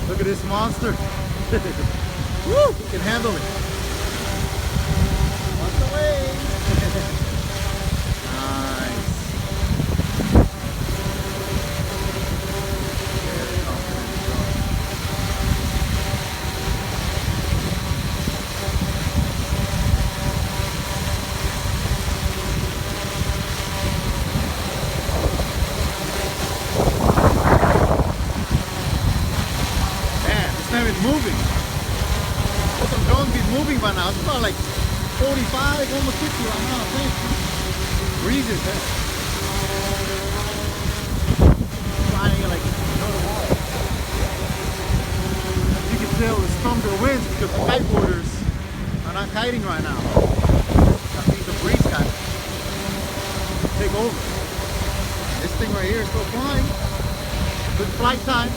Look at this monster. Woo! He can handle it. What's the way? Nice. Very confident drone. It's moving. Some drones be moving by now. It's about like 45, almost 50 right now, I think. Breezes, man. Flying like you can tell the stronger winds because the kiteboarders are not kiting right now. I think the breeze got take over. This thing right here is still flying. Good flight time.